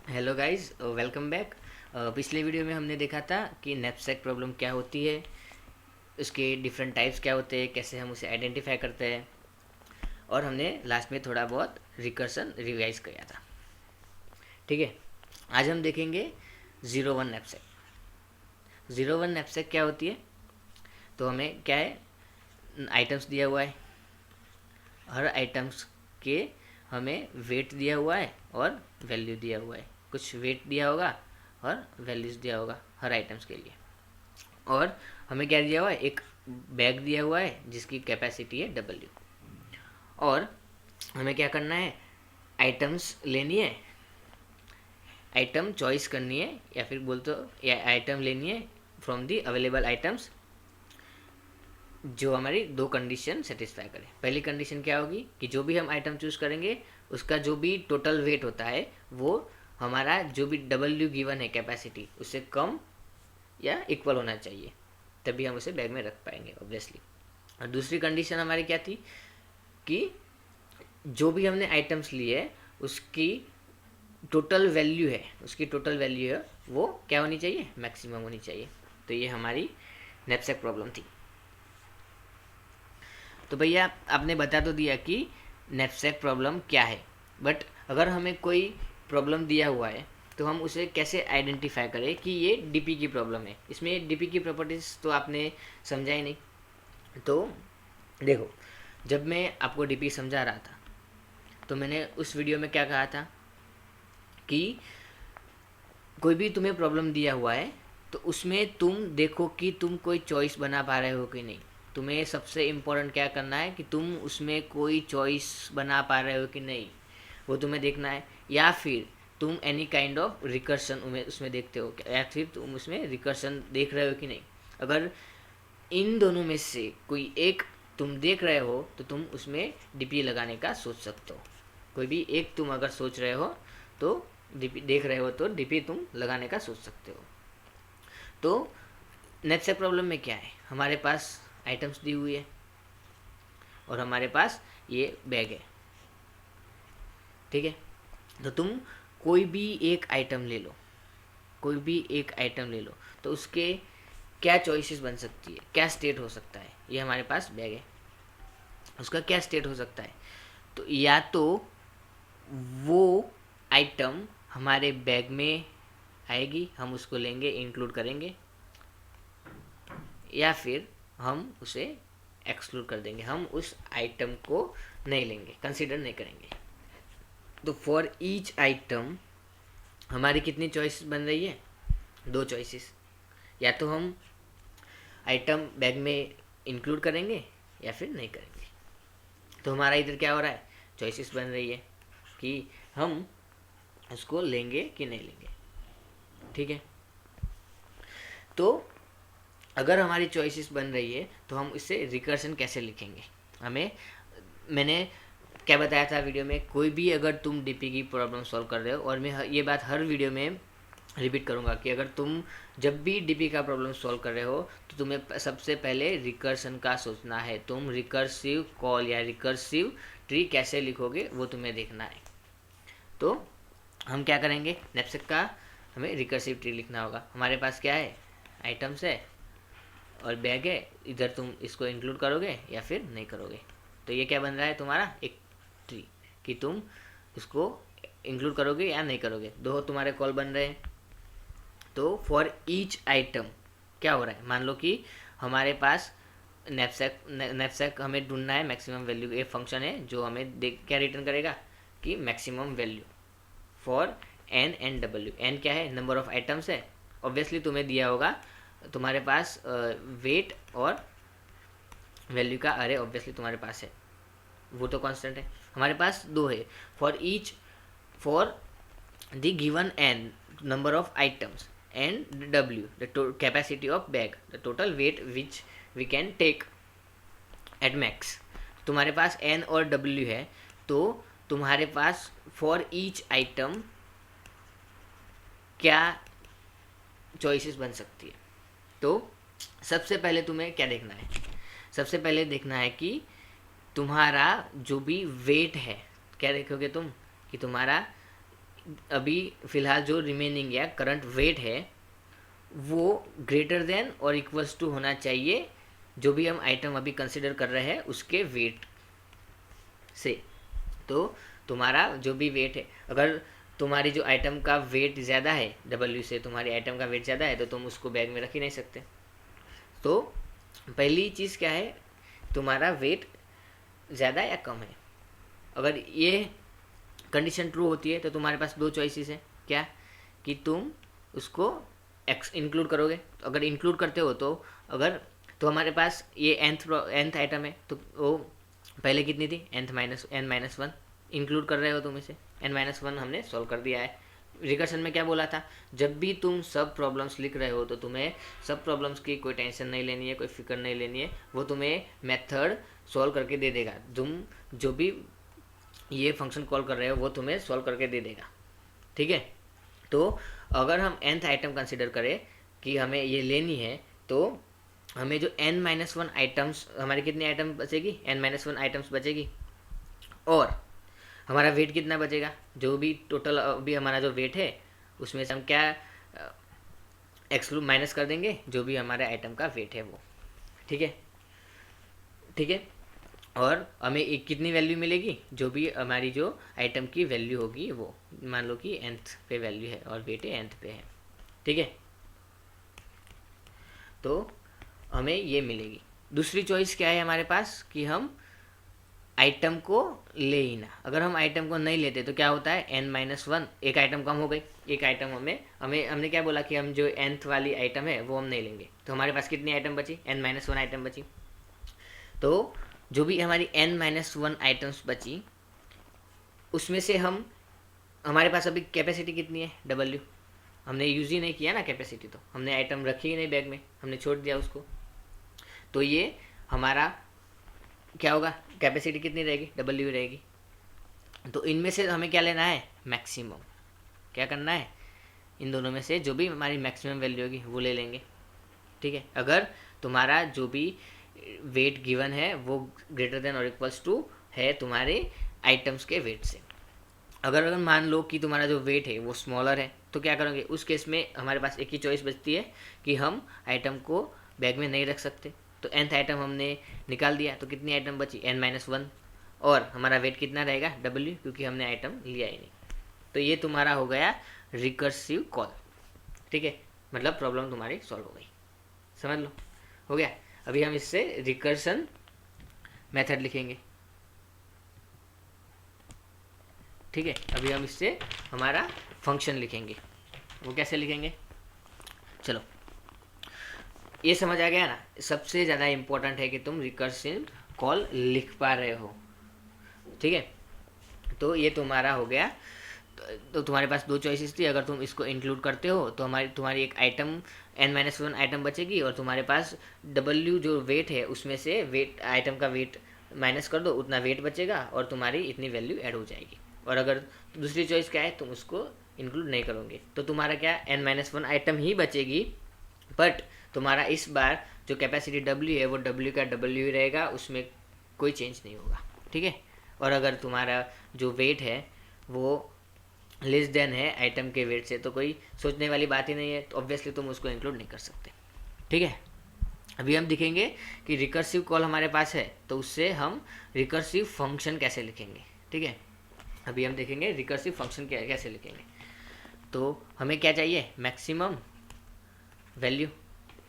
Hello guys, welcome back. पिछले video में हमने देखा था कि नैपसैक प्रॉब्लम क्या होती है, उसके डिफरेंट टाइप्स क्या होते हैं, कैसे हम उसे आइडेंटिफाई करते हैं, और हमने लास्ट में थोड़ा बहुत रिकर्सन रिवाइज किया था। ठीक है, आज हम देखेंगे 01 नैपसैक। 01 नैपसैक क्या होती है? तो हमें क्या है, आइटम्स दिया हुआ है, हर आइटम्स के हमें वेट दिया हुआ है और वैल्यू दिया हुआ है। कुछ वेट दिया होगा और वैल्यूज दिया होगा हर आइटम्स के लिए। और हमें क्या दिया हुआ है, एक बैग दिया हुआ है जिसकी कैपेसिटी है W। और हमें क्या करना है, आइटम्स लेनी है, आइटम चॉइस करनी है, या फिर बोल तो या आइटम लेनी है फ्रॉम दी अवेलेबल आइटम्स जो हमारी दो कंडीशन सेटिस्फाई करे। पहली कंडीशन क्या होगी कि जो भी हम आइटम चूज करेंगे उसका जो भी टोटल वेट होता है वो हमारा जो भी W गिवन है कैपेसिटी उससे कम या इक्वल होना चाहिए, तभी हम उसे बैग में रख पाएंगे ऑब्वियसली। और दूसरी कंडीशन हमारी क्या थी कि जो भी हमने आइटम्स लिए है उसकी टोटल वैल्यू है वो क्या होनी चाहिए, मैक्सिमम होनी चाहिए। तो ये हमारी नैपसैक प्रॉब्लम थी। तो भैया आपने बता तो दिया कि नैपसैक प्रॉब्लम क्या है, बट अगर हमें कोई प्रॉब्लम दिया हुआ है तो हम उसे कैसे आइडेंटिफाई करें कि ये डीपी की प्रॉब्लम है। इसमें डीपी की प्रॉपर्टीज़ तो आपने समझा ही नहीं। तो देखो, जब मैं आपको डीपी समझा रहा था तो मैंने उस वीडियो में क्या कहा था कि कोई भी तुम्हें प्रॉब्लम दिया हुआ है तो उसमें तुम देखो कि तुम कोई चॉइस बना पा रहे हो कि नहीं। तुम्हें सबसे इम्पोर्टेंट क्या करना है कि तुम उसमें कोई चॉइस बना पा रहे हो कि नहीं, वो तुम्हें देखना है। या फिर तुम एनी काइंड ऑफ रिकर्सन उसमें देखते हो, या फिर तुम उसमें रिकर्सन देख रहे हो कि नहीं। अगर इन दोनों में से कोई एक तुम देख रहे हो तो तुम उसमें डीपी लगाने का सोच सकते हो। कोई भी एक तुम अगर सोच रहे हो तो डीपी देख रहे हो तो डीपी तुम लगाने का सोच सकते हो। तो नेक्स्ट प्रॉब्लम में क्या है, हमारे पास आइटम्स दी हुई है और हमारे पास ये बैग है। ठीक है, तो तुम कोई भी एक आइटम ले लो, कोई भी एक आइटम ले लो, तो उसके क्या चॉइसेस बन सकती है, क्या स्टेट हो सकता है। ये हमारे पास बैग है, उसका क्या स्टेट हो सकता है। तो या तो वो आइटम हमारे बैग में आएगी, हम उसको लेंगे, इंक्लूड करेंगे, या फिर हम उसे एक्सक्लूड कर देंगे, हम उस आइटम को नहीं लेंगे, कंसीडर नहीं करेंगे। तो फॉर ईच आइटम हमारी कितनी चॉइस बन रही है, दो चॉइसेस। या तो हम आइटम बैग में इंक्लूड करेंगे या फिर नहीं करेंगे। तो हमारा इधर क्या हो रहा है, चॉइसेस बन रही है कि हम उसको लेंगे कि नहीं लेंगे। ठीक है, तो अगर हमारी चॉइसेस बन रही है तो हम इससे रिकर्सन कैसे लिखेंगे। हमें मैंने क्या बताया था वीडियो में, कोई भी अगर तुम डीपी की प्रॉब्लम सॉल्व कर रहे हो, और मैं ये बात हर वीडियो में रिपीट करूंगा कि अगर तुम जब भी डीपी का प्रॉब्लम सॉल्व कर रहे हो तो तुम्हें सबसे पहले रिकर्सन का सोचना है। तुम रिकर्सिव कॉल या रिकर्सिव ट्री कैसे लिखोगे वो तुम्हें देखना है। तो हम क्या करेंगे, नैपसैक का हमें रिकर्सिव ट्री लिखना होगा। हमारे पास क्या है, आइटम्स है और बैग है, इधर तुम इसको इंक्लूड करोगे या फिर नहीं करोगे। तो ये क्या बन रहा है तुम्हारा, एक ट्री, कि तुम इसको इंक्लूड करोगे या नहीं करोगे। दो तुम्हारे कॉल बन रहे हैं। तो फॉर ईच आइटम क्या हो रहा है, मान लो कि हमारे पास नैपसैक हमें ढूंढना है मैक्सिमम वैल्यू। ये फंक्शन है जो हमें देख क्या रिटर्न करेगा कि maximum value for N and W। N क्या है, नंबर ऑफ आइटम्स है, ऑब्वियसली तुम्हें दिया होगा, तुम्हारे पास वेट और वैल्यू का अरे ऑब्वियसली तुम्हारे पास है, वो तो कांस्टेंट है। हमारे पास दो है, for the given N number of items and W the capacity of bag the total weight which we can take at max. तुम्हारे पास एन और W है, तो तुम्हारे पास फॉर ईच आइटम क्या चॉइसेस बन सकती है। तो सबसे पहले तुम्हें क्या देखना है, सबसे पहले देखना है कि तुम्हारा जो भी वेट है, क्या देखोगे तुम कि तुम्हारा अभी फ़िलहाल जो रिमेनिंग या करंट वेट है वो ग्रेटर देन और इक्वल्स टू होना चाहिए जो भी हम आइटम अभी कंसिडर कर रहे हैं उसके वेट से। तो तुम्हारा जो भी वेट है, अगर तुम्हारी जो आइटम का वेट ज़्यादा है, डब्ल्यू से तुम्हारी आइटम का वेट ज़्यादा है, तो तुम उसको बैग में रख ही नहीं सकते। तो पहली चीज़ क्या है, तुम्हारा वेट ज़्यादा या कम है। अगर ये कंडीशन ट्रू होती है तो तुम्हारे पास दो चॉइसेस है, क्या कि तुम उसको इंक्लूड करोगे। तो अगर इंक्लूड करते हो तो अगर तो हमारे पास ये nth आइटम है, तो वो पहले कितनी थी, n-1 इंक्लूड कर रहे हो तुम इसे, n-1 हमने सॉल्व कर दिया है। रिकर्शन में क्या बोला था, जब भी तुम सब प्रॉब्लम्स लिख रहे हो तो तुम्हें सब प्रॉब्लम्स की कोई टेंशन नहीं लेनी है, कोई फिक्र नहीं लेनी है, वो तुम्हें मेथड सॉल्व करके दे देगा। तुम जो भी ये फंक्शन कॉल कर रहे हो वो तुम्हें सॉल्व करके दे देगा, ठीक है। तो अगर हम nth आइटम कंसिडर करें कि हमें ये लेनी है, तो हमें जो n-1 आइटम्स, हमारे कितनी आइटम बचेगी, n-1 आइटम्स बचेगी, और हमारा वेट कितना बचेगा, जो भी टोटल अभी हमारा जो वेट है उसमें से हम क्या एक्सक्लूड माइनस कर देंगे, जो भी हमारे आइटम का वेट है वो, ठीक है, ठीक है। और हमें एक कितनी वैल्यू मिलेगी, जो भी हमारी जो आइटम की वैल्यू होगी वो, मान लो कि nth पे वैल्यू है और वेट nth पे है, ठीक है। तो हमें ये मिलेगी। दूसरी चॉइस क्या है हमारे पास कि हम आइटम को ले ही ना। अगर हम आइटम को नहीं लेते तो क्या होता है, n-1 एक आइटम कम हो गई, एक आइटम हमें हमें हमने क्या बोला कि हम जो nth वाली आइटम है वो हम नहीं लेंगे। तो हमारे पास कितनी आइटम बची, n-1 आइटम बची। तो जो भी हमारी n-1 आइटम्स बची उसमें से हम, हमारे पास अभी कैपेसिटी कितनी है, W, हमने यूज़ ही नहीं किया ना कैपेसिटी, तो हमने आइटम रखी ही नहीं बैग में, हमने छोड़ दिया उसको। तो ये हमारा क्या होगा, कैपेसिटी कितनी रहेगी, W रहेगी। तो इनमें से हमें क्या लेना है, मैक्सिमम। क्या करना है, इन दोनों में से जो भी हमारी मैक्सिमम वैल्यू होगी वो ले लेंगे, ठीक है। अगर तुम्हारा जो भी वेट गिवन है वो ग्रेटर देन और इक्वल्स टू है तुम्हारे आइटम्स के वेट से। अगर मान लो कि तुम्हारा जो वेट है वो स्मॉलर है, तो क्या करोगे, उस केस में हमारे पास एक ही चॉइस बचती है कि हम आइटम को बैग में नहीं रख सकते। तो nth आइटम हमने निकाल दिया, तो कितनी आइटम बची, n-1, और हमारा वेट कितना रहेगा, W, क्योंकि हमने आइटम लिया ही नहीं। तो ये तुम्हारा हो गया रिकर्सिव कॉल, ठीक है, मतलब प्रॉब्लम तुम्हारी सॉल्व हो गई, समझ लो, हो गया। अभी हम इससे रिकर्सन मेथड लिखेंगे, ठीक है। अभी हम इससे हमारा फंक्शन लिखेंगे, वो कैसे लिखेंगे, चलो ये समझ आ गया ना। सबसे ज़्यादा इम्पोर्टेंट है कि तुम रिकर्सिव कॉल लिख पा रहे हो, ठीक है। तो ये तुम्हारा हो गया। तो तुम्हारे पास दो चॉइसेस थी, अगर तुम इसको इंक्लूड करते हो तो तुम्हारी एक आइटम n-1 आइटम बचेगी, और तुम्हारे पास W जो वेट है उसमें से वेट, आइटम का वेट माइनस कर दो, उतना वेट बचेगा और तुम्हारी इतनी वैल्यू ऐड हो जाएगी। और अगर दूसरी चॉइस क्या है, तुम उसको इंक्लूड नहीं करोगे, तो तुम्हारा क्या n-1 आइटम ही बचेगी, बट तुम्हारा इस बार जो कैपेसिटी W है वो W का W ही रहेगा, उसमें कोई चेंज नहीं होगा, ठीक है। और अगर तुम्हारा जो वेट है वो लेस देन है आइटम के वेट से, तो कोई सोचने वाली बात ही नहीं है, तो ऑब्वियसली तुम उसको इंक्लूड नहीं कर सकते, ठीक है। अभी हम दिखेंगे कि रिकर्सिव कॉल हमारे पास है तो उससे हम रिकर्सिव फंक्शन कैसे लिखेंगे, ठीक है। अभी हम देखेंगे रिकर्सिव फंक्शन कैसे लिखेंगे। तो हमें क्या चाहिए, मैक्सिमम वैल्यू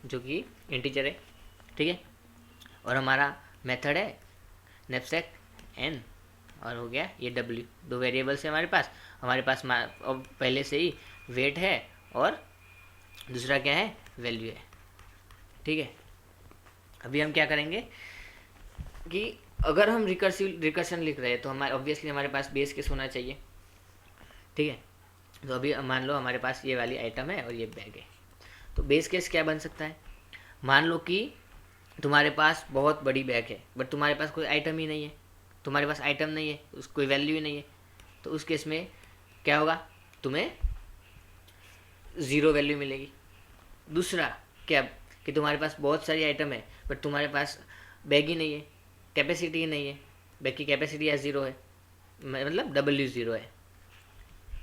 जो कि इंटीजर है, ठीक है, और हमारा मेथड है नैपसैक n, और हो गया ये W। दो वेरिएबल्स है हमारे पास पहले से ही वेट है और दूसरा क्या है, वैल्यू है, ठीक है। अभी हम क्या करेंगे कि अगर हम रिकर्शन लिख रहे हैं तो हमारे ऑब्वियसली हमारे पास बेस केस होना चाहिए, ठीक है। तो अभी मान लो हमारे पास ये वाली आइटम है और ये बैग है, तो बेस केस क्या बन सकता है, मान लो कि तुम्हारे पास बहुत बड़ी बैग है बट तुम्हारे पास कोई आइटम ही नहीं है, तुम्हारे पास आइटम नहीं है, उसकी कोई वैल्यू ही नहीं है, तो उस केस में क्या होगा, तुम्हें ज़ीरो वैल्यू मिलेगी। दूसरा क्या कि तुम्हारे पास बहुत सारी आइटम है बट तुम्हारे पास बैग ही नहीं है, कैपेसिटी ही नहीं है, बैग की कैपेसिटी या ज़ीरो है, मतलब W ज़ीरो है,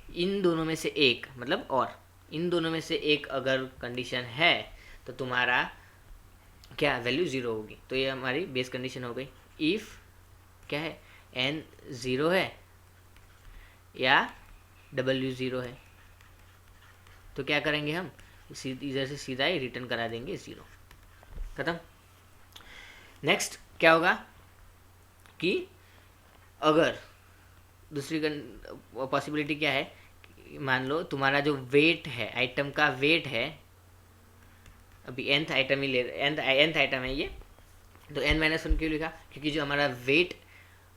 इन दोनों में से एक, मतलब और इन दोनों में से एक अगर कंडीशन है तो तुम्हारा क्या वैल्यू ज़ीरो होगी। तो ये हमारी बेस कंडीशन हो गई। इफ़ क्या है, एन ज़ीरो है या डब्ल्यू ज़ीरो है तो क्या करेंगे हम, इधर से सीधा ही रिटर्न करा देंगे ज़ीरो, खत्म। नेक्स्ट क्या होगा कि अगर दूसरी पॉसिबिलिटी क्या है, मान लो तुम्हारा जो वेट है, आइटम का वेट है, अभी nth आइटम ही ले, nth आइटम है ये, तो n माइनस वन क्यों लिखा, क्योंकि जो हमारा वेट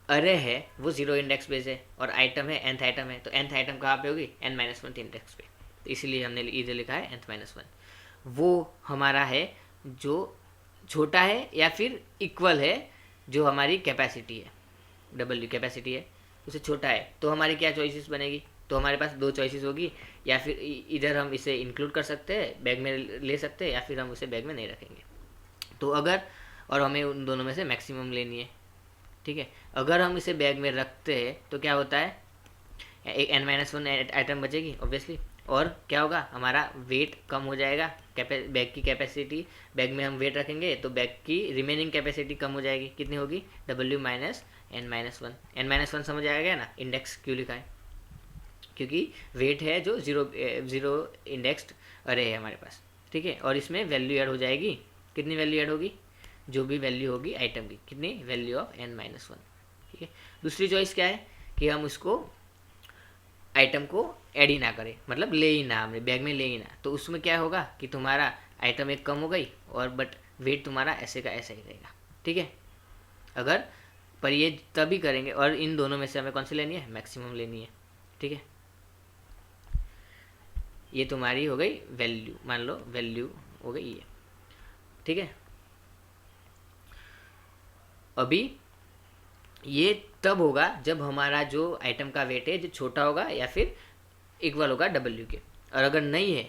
अरे है वो जीरो इंडेक्स बेस है और आइटम है nth आइटम है, तो nth आइटम कहाँ पे होगी, n माइनस वन इंडेक्स पे, तो इसीलिए हमने इधर लिखा है nth माइनस वन। वो हमारा है जो छोटा है या फिर इक्वल है जो हमारी कैपेसिटी है, डब्ल्यू कैपेसिटी है, उससे छोटा है, तो हमारी क्या चॉइसेस बनेगी, तो हमारे पास दो चॉइसेस होगी, या फिर इधर हम इसे इंक्लूड कर सकते हैं, बैग में ले सकते हैं, या फिर हम उसे बैग में नहीं रखेंगे। तो अगर, और हमें उन दोनों में से मैक्सिमम लेनी है, ठीक है। अगर हम इसे बैग में रखते हैं तो क्या होता है, एक n माइनस वन आइटम बचेगी ऑब्वियसली, और क्या होगा, हमारा वेट कम हो जाएगा, बैग की कैपेसिटी, बैग में हम वेट रखेंगे तो बैग की रिमेनिंग कैपेसिटी कम हो जाएगी, कितनी होगी, W minus n minus one. n minus one समझ आएगा ना, इंडेक्स क्यों लिखा है, क्योंकि वेट है जो ज़ीरो इंडेक्स्ड अरे है हमारे पास, ठीक है। और इसमें वैल्यू ऐड हो जाएगी, कितनी वैल्यू ऐड होगी, जो भी वैल्यू होगी आइटम की, कितनी value of n minus one, ठीक है। दूसरी चॉइस क्या है कि हम उसको आइटम को ऐड ही ना करें, मतलब ले ही ना, हमने बैग में ले ही ना, तो उसमें क्या होगा कि तुम्हारा आइटम एक कम हो गई और बट वेट तुम्हारा ऐसे का ऐसा ही रहेगा, ठीक है। अगर पर ये तभी करेंगे, और इन दोनों में से हमें कौन सी लेनी है, मैक्सिमम लेनी है, ठीक है। ये तुम्हारी हो गई वैल्यू, मान लो वैल्यू हो गई ये, ठीक है। अभी ये तब होगा जब हमारा जो आइटम का वेट है जो छोटा होगा या फिर इक्वल होगा डब्ल्यू के, और अगर नहीं है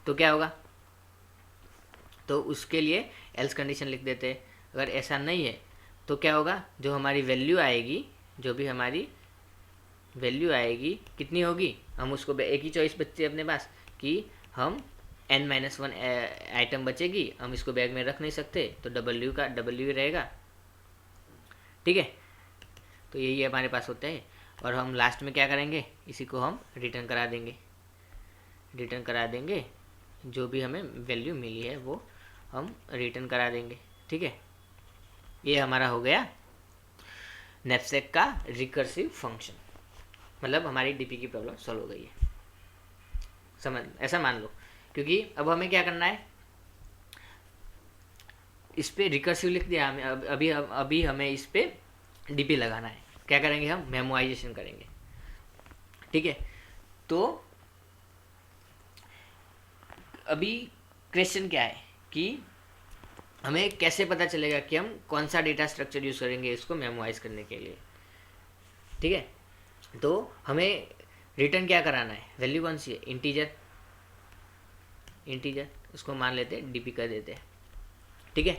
तो क्या होगा, तो उसके लिए एल्स कंडीशन लिख देते हैं। अगर ऐसा नहीं है तो क्या होगा, जो हमारी वैल्यू आएगी, जो भी हमारी वैल्यू आएगी कितनी होगी, हम उसको एक ही चॉइस बचती है अपने पास कि हम n माइनस वन आइटम बचेगी, हम इसको बैग में रख नहीं सकते, तो डब्ल्यू का डब्ल्यू ही रहेगा, ठीक है। तो यही हमारे पास होता है, और हम लास्ट में क्या करेंगे, इसी को हम रिटर्न करा देंगे, रिटर्न करा देंगे, जो भी हमें वैल्यू मिली है वो हम रिटर्न करा देंगे, ठीक है। ये हमारा हो गया नैपसैक का रिकर्सिव फंक्शन, मतलब हमारी डीपी की प्रॉब्लम सॉल्व हो गई है, समझ, ऐसा मान लो। क्योंकि अब हमें क्या करना है, इस पे रिकर्सिव लिख दिया हमें, अभी हमें इस पे डीपी लगाना है, क्या करेंगे हम, मेमोराइजेशन करेंगे, ठीक है। तो अभी क्वेश्चन क्या है कि हमें कैसे पता चलेगा कि हम कौन सा डेटा स्ट्रक्चर यूज़ करेंगे इसको मेमोराइज करने के लिए, ठीक है। तो हमें रिटर्न क्या कराना है, वैल्यू कौन सी है, इंटीजर, इंटीजर उसको मान लेते हैं डीपी कर देते हैं, ठीक है।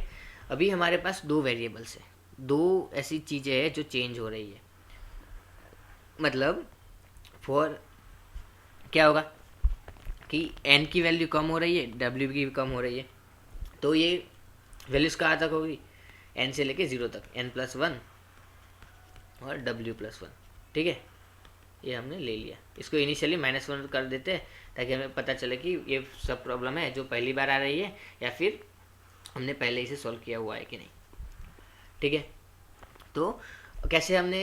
अभी हमारे पास दो वेरिएबल्स है, दो ऐसी चीज़ें हैं जो चेंज हो रही है, मतलब फॉर क्या होगा कि n की वैल्यू कम हो रही है, w की भी कम हो रही है, तो ये वैल्यूज़ कहाँ तक होगी, n से लेके 0 तक, n प्लस वन और w प्लस वन, ठीक है। ये हमने ले लिया, इसको इनिशियली माइनस वन कर देते हैं ताकि हमें पता चले कि ये सब प्रॉब्लम है जो पहली बार आ रही है या फिर हमने पहले इसे सॉल्व किया हुआ है कि नहीं, ठीक है। तो कैसे हमने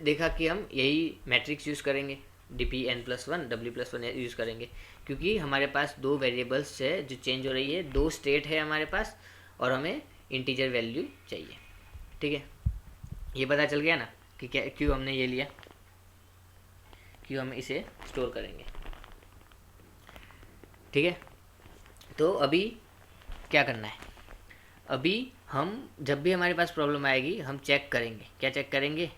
देखा कि हम यही मैट्रिक्स यूज़ करेंगे, D n plus one W plus one use करेंगे, क्योंकि हमारे पास दो वेरिएबल्स है जो चेंज हो रही है, दो स्टेट है हमारे पास, और हमें इंटीजर वैल्यू चाहिए, ठीक है। ये पता चल गया ना कि क्या, क्यों हमने ये लिया, क्यों हम इसे स्टोर करेंगे, ठीक है। तो अभी क्या करना है, अभी हम जब भी हमारे पास प्रॉब्लम आएगी हम चेक करेंगे, क्या चेक करेंगे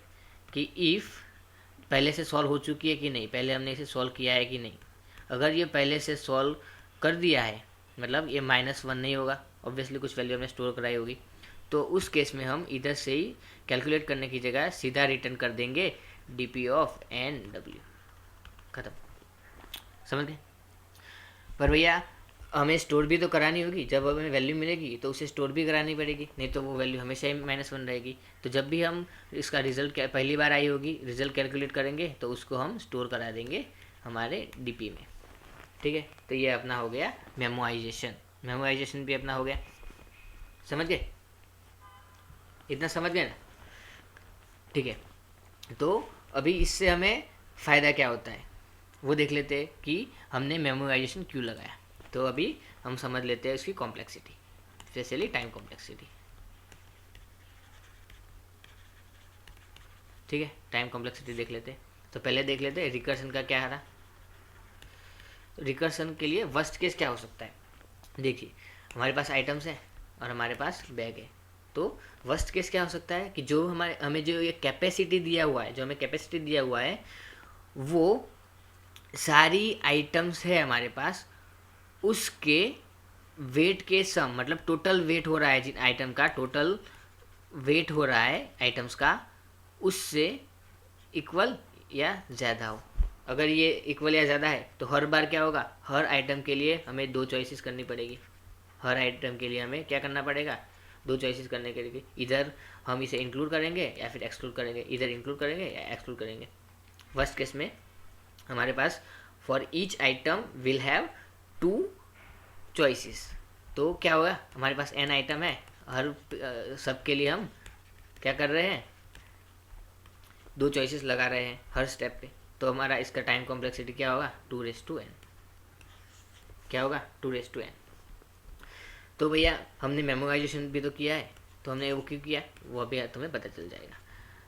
कि इफ़ पहले से सॉल्व हो चुकी है कि नहीं, पहले हमने इसे सॉल्व किया है कि नहीं। अगर ये पहले से सॉल्व कर दिया है, मतलब ये माइनस वन नहीं होगा, ऑब्वियसली कुछ वैल्यू हमने स्टोर कराई होगी, तो उस केस में हम इधर से ही कैलकुलेट करने की जगह सीधा रिटर्न कर देंगे D P of N W, ख़त्म, समझ गए। पर भैया हमें स्टोर भी तो करानी होगी, जब हमें वैल्यू मिलेगी तो उसे स्टोर भी करानी पड़ेगी, नहीं तो वो वैल्यू हमेशा ही -1 रहेगी। तो जब भी हम इसका रिजल्ट पहली बार आई होगी, रिजल्ट कैलकुलेट करेंगे तो उसको हम स्टोर करा देंगे हमारे डीपी में, ठीक है। तो ये अपना हो गया मेमोराइजेशन, मेमोराइजेशन भी अपना हो गया, समझ गए, इतना समझ गए ना, ठीक है। तो अभी इससे हमें फ़ायदा क्या होता है वो देख लेते हैं कि हमने मेमोराइजेशन क्यों लगाया। तो अभी हम समझ लेते हैं उसकी कॉम्प्लेक्सिटी, स्पेशली टाइम कॉम्प्लेक्सिटी, ठीक है। टाइम कॉम्प्लेक्सिटी देख लेते हैं। तो पहले देख लेते हैं रिकर्सन का क्या रहा। रिकर्सन के लिए वर्स्ट केस क्या हो सकता है, देखिए हमारे पास आइटम्स है और हमारे पास बैग है। तो वर्स्ट केस क्या हो सकता है कि जो हमें जो ये कैपेसिटी दिया हुआ है, जो हमें कैपेसिटी दिया हुआ है वो सारी आइटम्स है हमारे पास, उसके वेट के सम, मतलब टोटल वेट हो रहा है जिन आइटम का, टोटल वेट हो रहा है आइटम्स का, उससे इक्वल या ज़्यादा हो। अगर ये इक्वल या ज़्यादा है तो हर बार क्या होगा, हर आइटम के लिए हमें 2 चॉइसेस करनी पड़ेगी। हर आइटम के लिए हमें क्या करना पड़ेगा, 2 चॉइसेस करने के लिए, इधर हम इसे इंक्लूड करेंगे या फिर एक्सक्लूड करेंगे, इधर इंक्लूड करेंगे या एक्सक्लूड करेंगे। फर्स्ट केस में हमारे पास for each item will have 2 choices. तो क्या होगा, हमारे पास n आइटम है, हर सब के लिए हम क्या कर रहे हैं, 2 चॉइसेस लगा रहे हैं हर स्टेप पे। तो हमारा इसका टाइम कॉम्प्लेक्सिटी क्या होगा, 2n, क्या होगा 2n। तो भैया हमने मेमोराइजेशन भी तो किया है, तो हमने वो क्यों किया वो अभी तुम्हें पता चल जाएगा।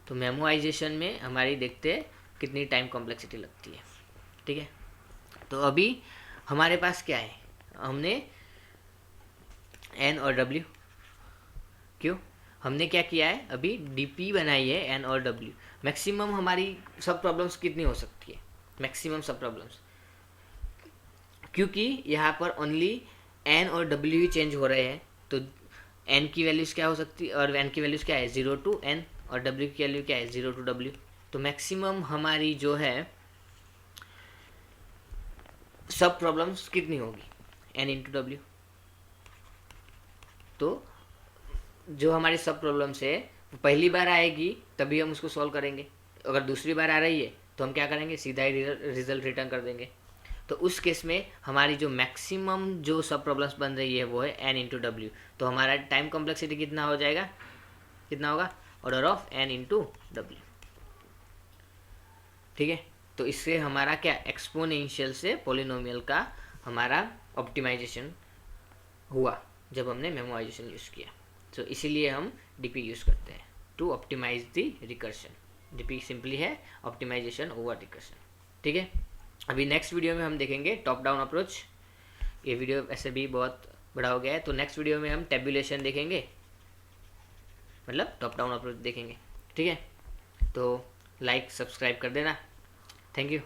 तो मेमोराइजेशन में हमारी देखते हैं कितनी टाइम कॉम्प्लेक्सिटी लगती है, ठीक है। तो अभी हमारे पास क्या है, हमने n और w, क्यों हमने क्या किया है, अभी डीपी बनाई है n और w। मैक्सिमम हमारी सब प्रॉब्लम्स कितनी हो सकती है, मैक्सिमम सब प्रॉब्लम्स, क्योंकि यहाँ पर ओनली n और w ही चेंज हो रहे हैं। तो n की वैल्यूज़ क्या हो सकती है, और n की वैल्यूज़ क्या है 0 to n, और w की वैल्यू क्या है 0 to w। तो मैक्सिमम हमारी जो है सब प्रॉब्लम्स कितनी होगी, n इंटू डब्ल्यू। तो जो हमारी सब प्रॉब्लम्स है वो पहली बार आएगी तभी हम उसको सॉल्व करेंगे, अगर दूसरी बार आ रही है तो हम क्या करेंगे, सीधा ही रिजल्ट रिटर्न कर देंगे। तो उस केस में हमारी जो मैक्सिमम जो सब प्रॉब्लम्स बन रही है वो है n इंटू डब्ल्यू। तो हमारा टाइम कॉम्प्लेक्सिटी कितना हो जाएगा, कितना होगा, order of n into W, ठीक है। तो इससे हमारा क्या, एक्सपोनेंशियल से पॉलिनोमियल का हमारा ऑप्टिमाइजेशन हुआ जब हमने मेमोराइजेशन यूज़ किया। तो इसीलिए हम डीपी यूज़ करते हैं to optimize the recursion. DP simply है ऑप्टिमाइजेशन ओवर रिकर्शन, ठीक है। अभी नेक्स्ट वीडियो में हम देखेंगे टॉप डाउन अप्रोच। ये वीडियो ऐसे भी बहुत बड़ा हो गया है, तो नेक्स्ट वीडियो में हम टेबुलेशन देखेंगे, मतलब टॉप डाउन अप्रोच देखेंगे, ठीक है। तो लाइक सब्सक्राइब कर देना, थैंक यू।